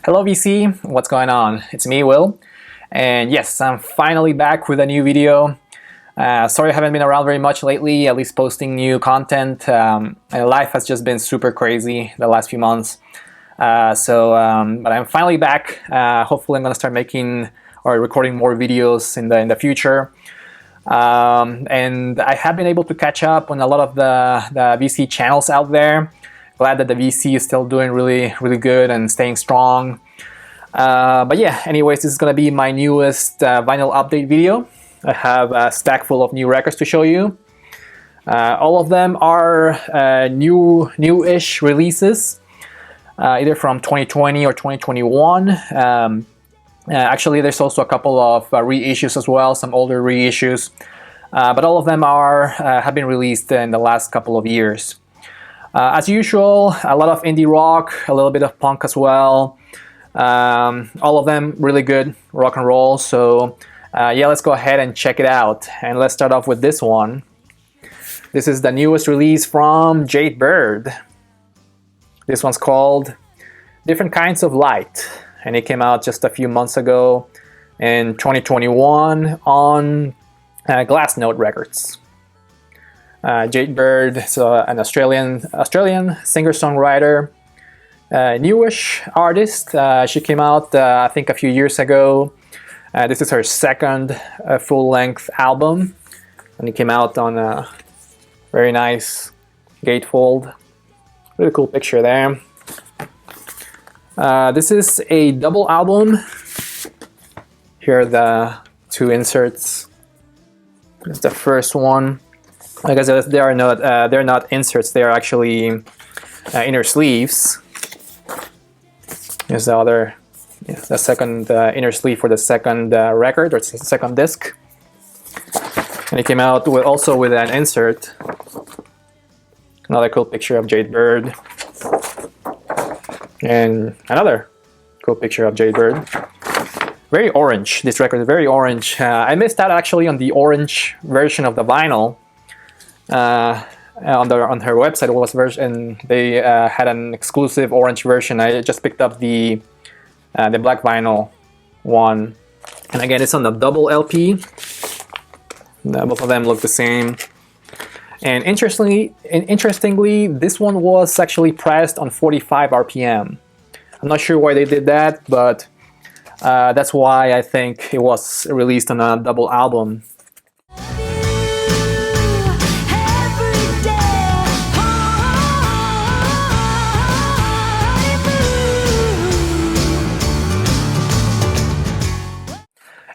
Hello VC, what's going on? It's me, Will, and yes, I'm finally back with a new video. Sorry I haven't been around very much lately, at least posting new content. And life has just been super crazy the last few months. But I'm finally back. Hopefully I'm going to start making or recording more videos in the future. And I have been able to catch up on a lot of the VC channels out there. Glad that the VC is still doing really good and staying strong. But yeah, anyways, this is going to be my newest vinyl update video. I have a stack full of new records to show you. All of them are new-ish releases, either from 2020 or 2021. Actually, there's also a couple of reissues as well, some older reissues. But all of them have been released in the last couple of years. As usual, a lot of indie rock, a little bit of punk as well. All of them really good rock and roll. So yeah, let's go ahead and check it out. And let's start off with this one. This is the newest release from Jade Bird. This one's called Different Kinds of Light. And it came out just a few months ago in 2021 on Glassnote Records. Jade Bird is an Australian singer-songwriter, newish artist. She came out, I think, a few years ago. This is her second full-length album, and it came out on a very nice gatefold. Really cool picture there. This is a double album. Here are the two inserts. This is the first one. I guess they're not inserts. They are actually inner sleeves. Here's the other, the second inner sleeve for the second record or second disc. And it came out also with an insert. Another cool picture of Jade Bird. And another cool picture of Jade Bird. Very orange. This record is very orange. I missed out actually on the orange version of the vinyl. On her website was version. They had an exclusive orange version. I just picked up the black vinyl one, and again it's on the double LP. Both of them look the same. And interestingly, this one was actually pressed on 45 RPM. I'm not sure why they did that, but that's why I think it was released on a double album.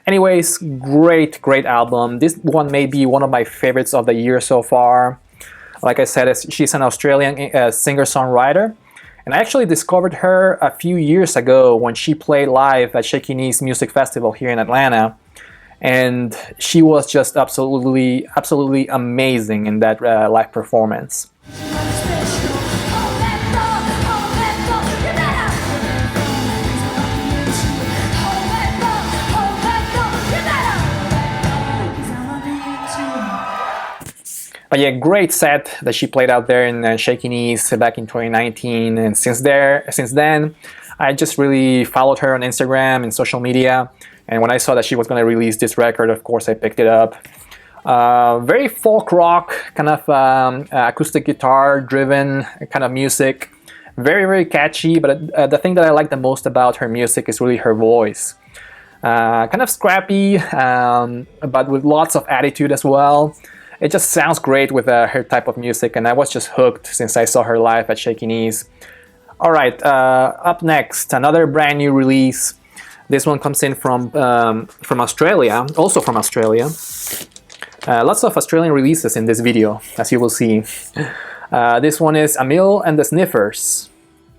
Anyways, great album. This one may be one of my favorites of the year so far. Like I said, she's an Australian singer-songwriter, and I actually discovered her a few years ago when she played live at Shaky Knees Music Festival here in Atlanta, and she was just absolutely amazing in that live performance. But yeah, great set that she played out there in Shaky Knees back in 2019, and since then, I just really followed her on Instagram and social media. And when I saw that she was going to release this record, of course, I picked it up. Very folk rock, kind of acoustic guitar-driven kind of music. Very catchy. But the thing that I like the most about her music is really her voice. Kind of scrappy, but with lots of attitude as well. It just sounds great with her type of music, and I was just hooked since I saw her live at Shaky Knees. Alright, up next, another brand new release. This one comes in from Australia, also from Australia. Lots of Australian releases in this video, as you will see. This one is Amyl and the Sniffers,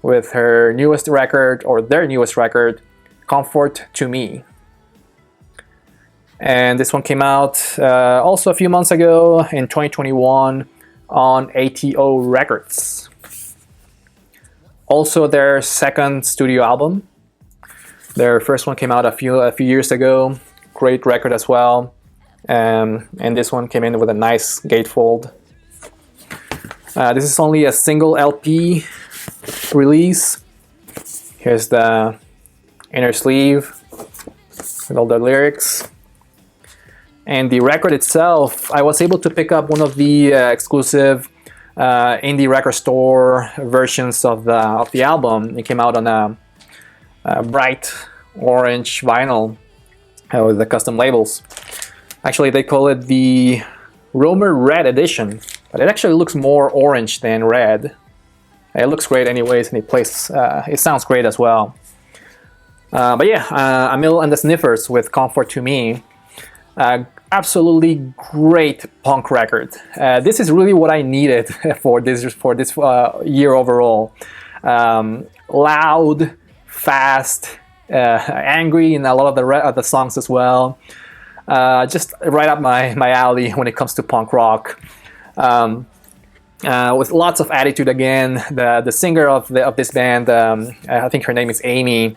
with her newest record, or their newest record, Comfort to Me. And this one came out also a few months ago in 2021 on ATO Records. Also their second studio album. Their first one came out a few years ago. Great record as well. And this one came in with a nice gatefold. This is only a single LP release. Here's the inner sleeve with all the lyrics. And the record itself, I was able to pick up one of the exclusive indie record store versions of the album. It came out on a bright orange vinyl with the custom labels. Actually, they call it the Romer Red Edition, but it actually looks more orange than red. It looks great anyways, and it sounds great as well. But yeah, Amyl and the Sniffers with Comfort to Me. Absolutely great punk record. This is really what I needed for this year overall. Loud, fast, angry in a lot of the songs as well. Just right up my alley when it comes to punk rock. With lots of attitude again. The singer of this band, I think her name is Amy.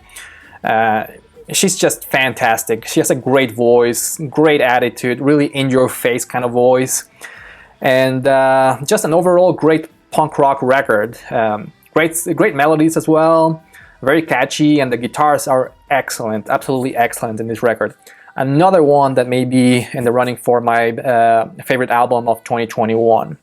She's just fantastic. She has a great voice, great attitude, really in-your-face kind of voice, and just an overall great punk rock record. Great melodies as well, very catchy, and the guitars are excellent, absolutely excellent in this record. Another one that may be in the running for my favorite album of 2021.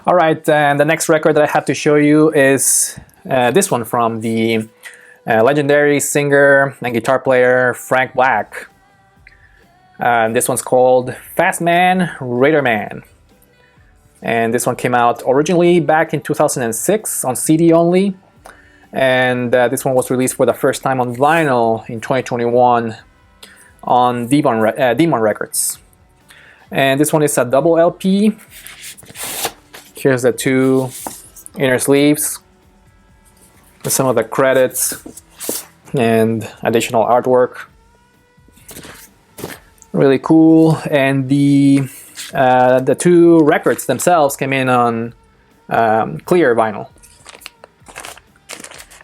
Alright, and the next record that I have to show you is this one from the legendary singer and guitar player Frank Black. This one's called Fast Man, Raider Man. And this one came out originally back in 2006 on CD only. And this one was released for the first time on vinyl in 2021 on Demon Records. And this one is a double LP. Here's the two inner sleeves with some of the credits and additional artwork. Really cool. And the two records themselves came in on clear vinyl.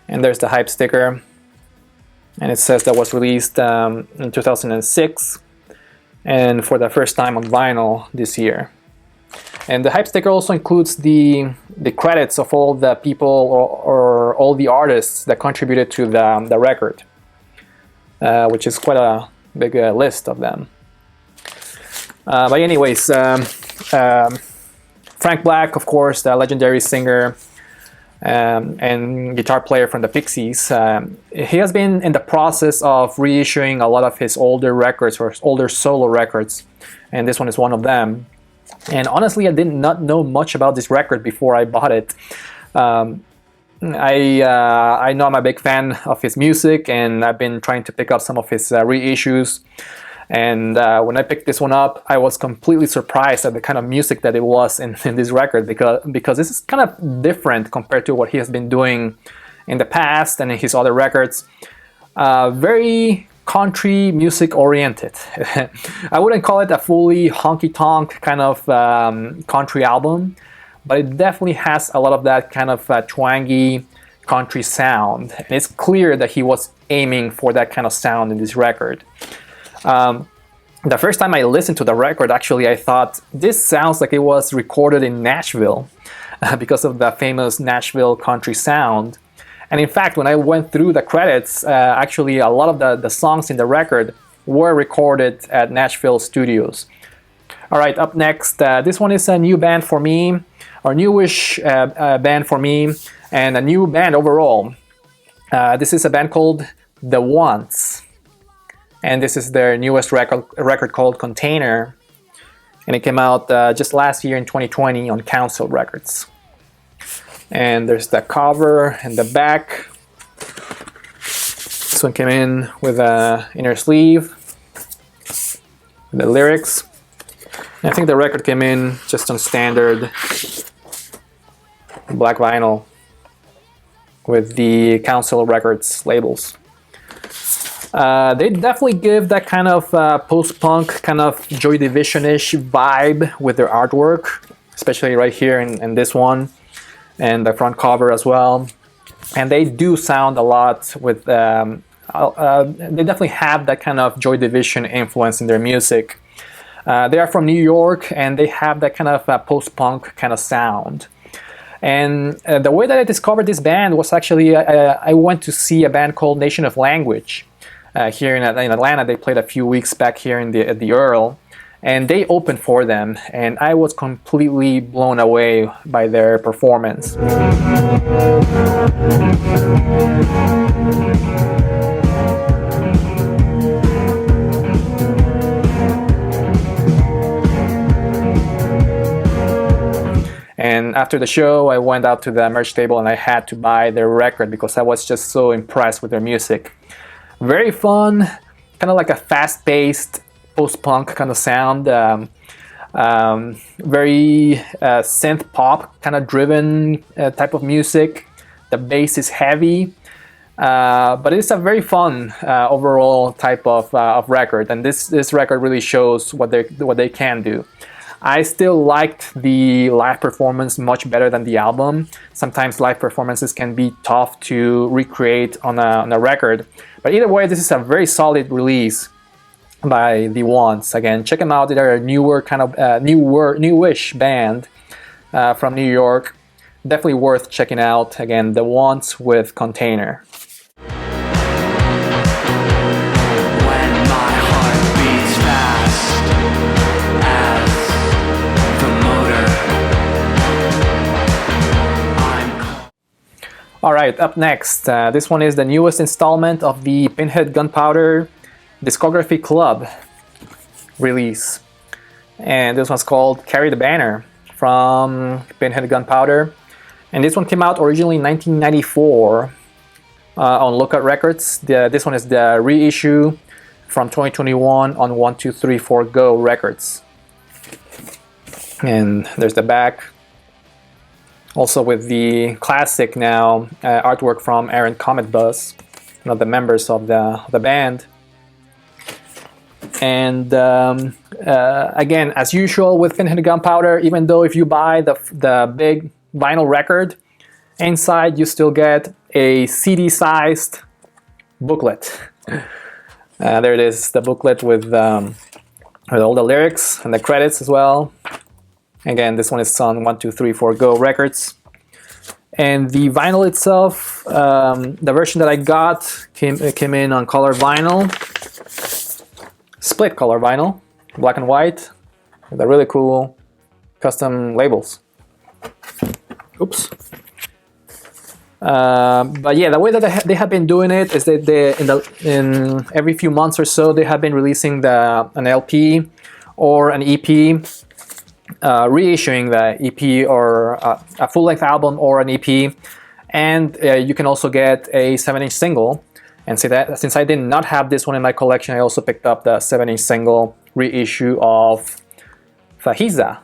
And there's the hype sticker. And it says that was released in 2006 and for the first time on vinyl this year. And the hype sticker also includes the credits of all the people or all the artists that contributed to the record, which is quite a big list of them. But anyways, Frank Black, of course, the legendary singer and guitar player from the Pixies, he has been in the process of reissuing a lot of his older records or older solo records, and this one is one of them. And honestly, I did not know much about this record before I bought it. I know I'm a big fan of his music, and I've been trying to pick up some of his reissues. And when I picked this one up, I was completely surprised at the kind of music that it was in this record, because this is kind of different compared to what he has been doing in the past and in his other records. Very country music oriented. I wouldn't call it a fully honky-tonk kind of country album, but it definitely has a lot of that kind of twangy country sound. And it's clear that he was aiming for that kind of sound in this record. The first time I listened to the record, actually, I thought this sounds like it was recorded in Nashville because of the famous Nashville country sound. And in fact, when I went through the credits, actually a lot of the songs in the record were recorded at Nashville studios. Alright, up next, this one is a new band for me, or newish band for me, and a new band overall. This is a band called The Once, and this is their newest record called Container, and it came out just last year in 2020 on Council Records. And there's the cover and the back. This one came in with an inner sleeve, the lyrics. And I think the record came in just on standard black vinyl with the Council Records labels. They definitely give that kind of post-punk, kind of Joy Division-ish vibe with their artwork, especially right here in this one. And the front cover as well, and they do sound a lot with a they definitely have that kind of Joy Division influence in their music. They are from New York, and they have that kind of post-punk kind of sound. And the way that I discovered this band was actually I went to see a band called Nation of Language here in Atlanta. They played a few weeks back here at the Earl, and they opened for them, and I was completely blown away by their performance. And after the show, I went out to the merch table and I had to buy their record because I was just so impressed with their music. Very fun, kind of like a fast-paced post-punk kind of sound. Very synth pop kind of driven type of music. The bass is heavy, but it's a very fun overall type of record. And this record really shows what they can do. I still liked the live performance much better than the album. Sometimes live performances can be tough to recreate on a record. But either way, this is a very solid release by The Ones. Again, check them out. They're a newer kind of newish band from New York. Definitely worth checking out. Again, The Ones with Container. Alright, up next, this one is the newest installment of the Pinhead Gunpowder Discography Club release. And this one's called Carry the Banner from Pinhead Gunpowder. And this one came out originally in 1994 on Lookout Records. This one is the reissue from 2021 on 1234 Go Records. And there's the back. Also with the classic now artwork from Aaron Comet Buzz, one of the members of the band. And again, as usual with Pinhead Gunpowder, even though if you buy the big vinyl record, inside you still get a CD-sized booklet. There it is, the booklet with all the lyrics and the credits as well. Again, this one is on 1234 Go Records. And the vinyl itself, the version that I got came in on color vinyl, split color vinyl, black and white, with the really cool custom labels. Oops. But yeah, the way that they have been doing it is that in every few months or so they have been releasing an LP or an EP. Reissuing the EP or a full-length album or an EP, and you can also get a 7-inch single. And since I did not have this one in my collection, I also picked up the 7-inch single reissue of Fajiza,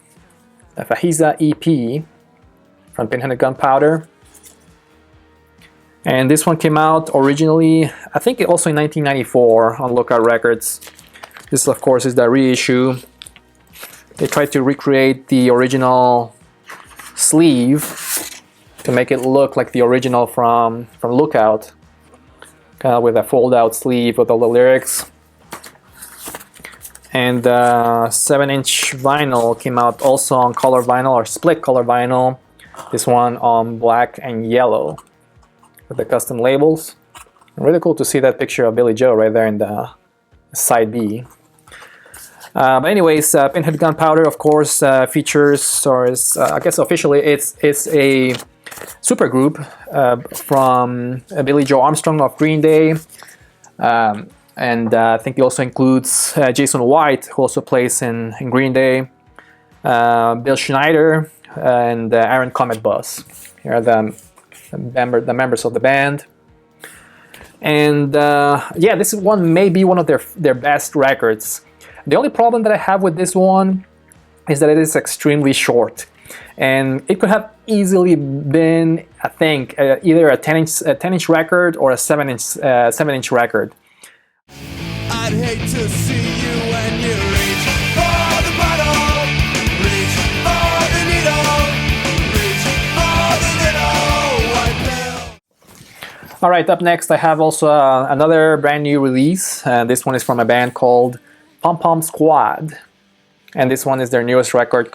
the Fajiza EP from Pinhead Gunpowder. And this one came out originally, I think also in 1994 on Lookout Records. This, of course, is the reissue. They tried to recreate the original sleeve to make it look like the original from Lookout, kind of with a fold-out sleeve with all the lyrics. And 7-inch vinyl came out also on color vinyl or split color vinyl. This one on black and yellow with the custom labels. Really cool to see that picture of Billy Joe right there in the side B. But anyways, Pinhead Gunpowder, of course, features, or is, I guess officially, it's a supergroup from Billy Joe Armstrong of Green Day, and I think it also includes Jason White, who also plays in Green Day, Bill Schneider, and Aaron Comet Buzz. Here are the members of the band. And yeah, this is maybe one of their best records. The only problem that I have with this one is that it is extremely short, and it could have easily been, I think, either a 10-inch record or a 7-inch record. I'd hate to see you when you reach for the bottle, reach for the needle, reach for the little white pill. Alright, up next I have also another brand new release. This one is from a band called Pom Pom Squad. And this one is their newest record,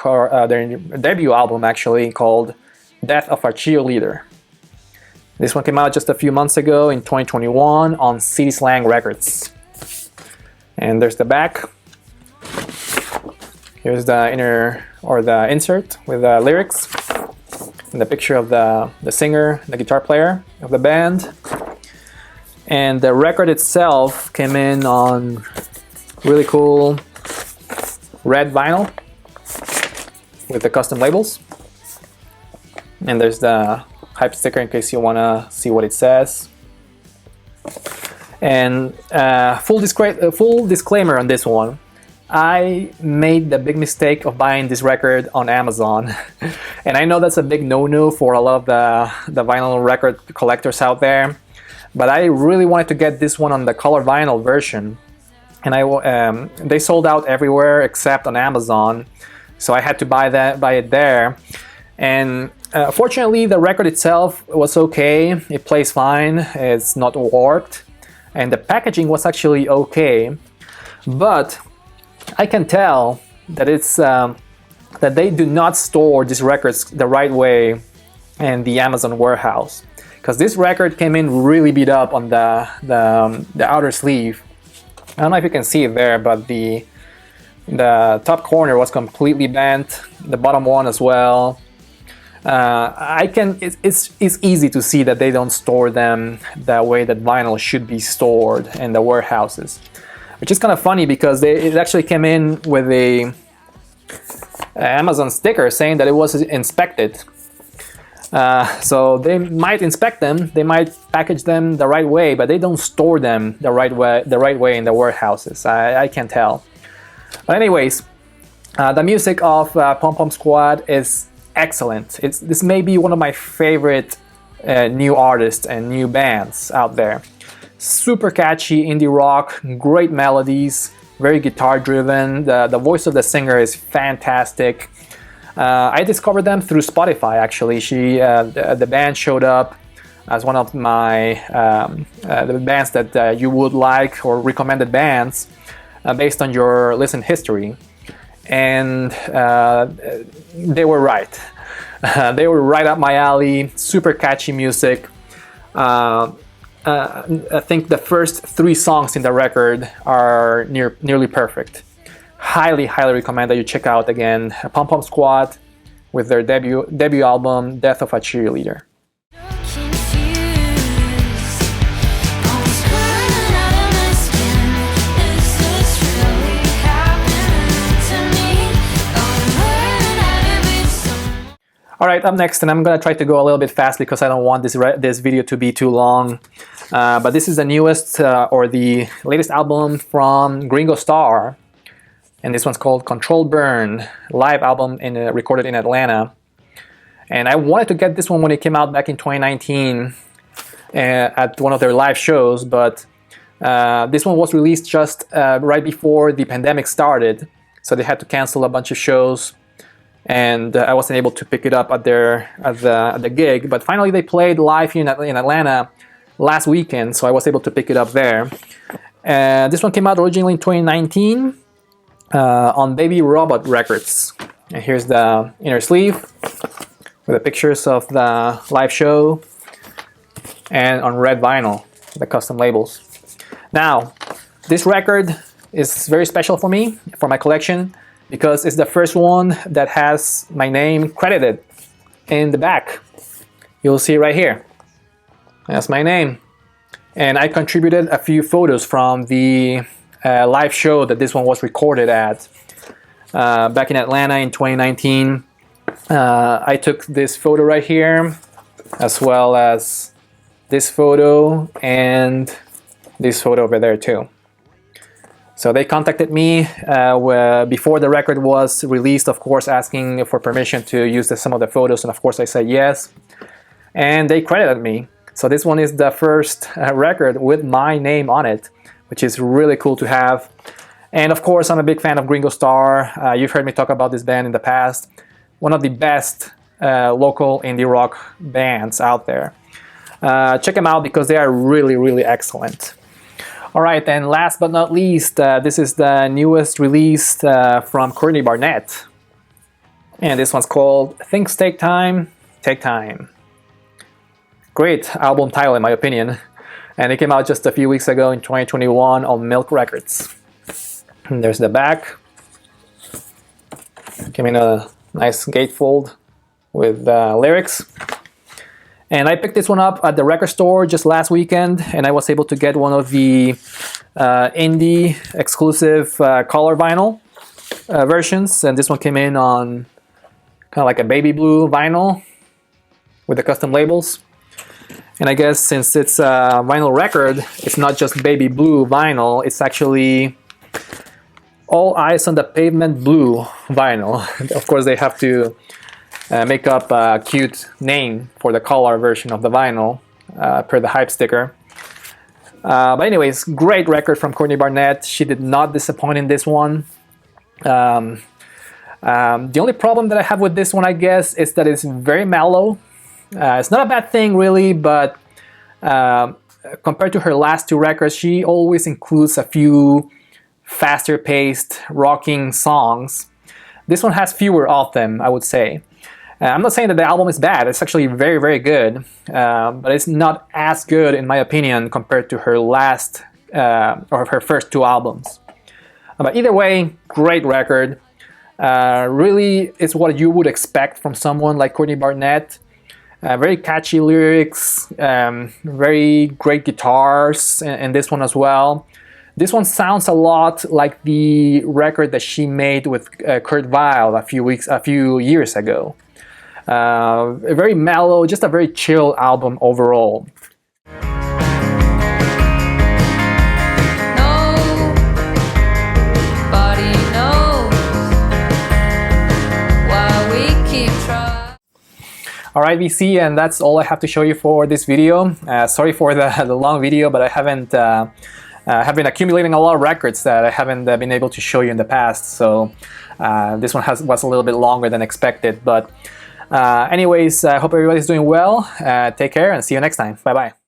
their debut album actually, called Death of a Cheerleader. This one came out just a few months ago in 2021 on City Slang Records. And there's the back. Here's the inner, or the insert with the lyrics. And the picture of the singer, the guitar player of the band. And the record itself came in on really cool red vinyl with the custom labels. And there's the hype sticker in case you want to see what it says. And full disclaimer on this one. I made the big mistake of buying this record on Amazon. And I know that's a big no-no for a lot of the vinyl record collectors out there. But I really wanted to get this one on the color vinyl version. And they sold out everywhere except on Amazon. So I had to buy it there. And fortunately, the record itself was okay. It plays fine. It's not warped. And the packaging was actually okay. But I can tell that it's that they do not store these records the right way in the Amazon warehouse, because this record came in really beat up on the outer sleeve. I don't know if you can see it there, but the top corner was completely bent, the bottom one as well. It's easy to see that they don't store them the way that vinyl should be stored in the warehouses. Which is kind of funny because it actually came in with a Amazon sticker saying that it was inspected. So they might inspect them, they might package them the right way, but they don't store them the right way in the warehouses. I can tell. But anyways, the music of Pom Pom Squad is excellent. This may be one of my favorite new artists and new bands out there. Super catchy indie rock, great melodies, very guitar driven. The voice of the singer is fantastic. I discovered them through Spotify actually. The band showed up as one of my the bands that you would like, or recommended bands based on your listen history. And they were right. They were right up my alley. Super catchy music. I think the first 3 songs in the record are nearly perfect. Highly recommend that you check out again Pom Pom Squad with their debut album Death of a Cheerleader. Alright, up next, and I'm gonna try to go a little bit fast because I don't want this video to be too long. But this is the newest or the latest album from Gringo Starr. And this one's called Controlled Burn, live album recorded in Atlanta. And I wanted to get this one when it came out back in 2019 at one of their live shows, but this one was released just right before the pandemic started. So they had to cancel a bunch of shows. And I wasn't able to pick it up at the gig, but finally they played live in Atlanta last weekend, so I was able to pick it up there. This one came out originally in 2019 on Baby Robot Records. And here's the inner sleeve with the pictures of the live show, and on red vinyl, the custom labels. Now, this record is very special for me, for my collection, because it's the first one that has my name credited in the back. You'll see right here. That's my name. And I contributed a few photos from the live show that this one was recorded at back in Atlanta in 2019. I took this photo right here, as well as this photo and this photo over there too. So they contacted me before the record was released, of course, asking for permission to use some of the photos, and of course I said yes. And they credited me. So this one is the first record with my name on it, which is really cool to have. And of course, I'm a big fan of Gringo Starr. You've heard me talk about this band in the past. One of the best local indie rock bands out there. check them out because they are really, really excellent. All right, and last but not least, this is the newest release from Courtney Barnett. And this one's called Things Take Time, Take Time. Great album title in my opinion. And it came out just a few weeks ago in 2021 on Milk Records. And there's the back. Came in a nice gatefold with lyrics. And I picked this one up at the record store just last weekend, and I was able to get one of the indie exclusive color vinyl versions. And this one came in on kind of like a baby blue vinyl with the custom labels. And I guess since it's a vinyl record, it's not just baby blue vinyl, it's actually All Eyes on the Pavement blue vinyl. Of course, they have to make up a cute name for the color version of the vinyl per the hype sticker. But anyways, great record from Courtney Barnett. She did not disappoint in this one. The only problem that I have with this one, I guess, is that it's very mellow. It's not a bad thing really, but compared to her last two records, she always includes a few faster paced rocking songs. This one has fewer of them, I would say. I'm not saying that the album is bad, it's actually very, very good, but it's not as good in my opinion compared to her last or her first two albums. But either way, great record. Really, it's what you would expect from someone like Courtney Barnett. Very catchy lyrics, very great guitars in this one as well. This one sounds a lot like the record that she made with Kurt Weill a few years ago. Very mellow, just a very chill album overall. Nobody knows why we keep trying. Alright VC, and that's all I have to show you for this video. Sorry for the long video, but I have been accumulating a lot of records that I haven't been able to show you in the past, so this one was a little bit longer than expected. But anyways, I hope everybody's doing well. Take care and see you next time. Bye bye.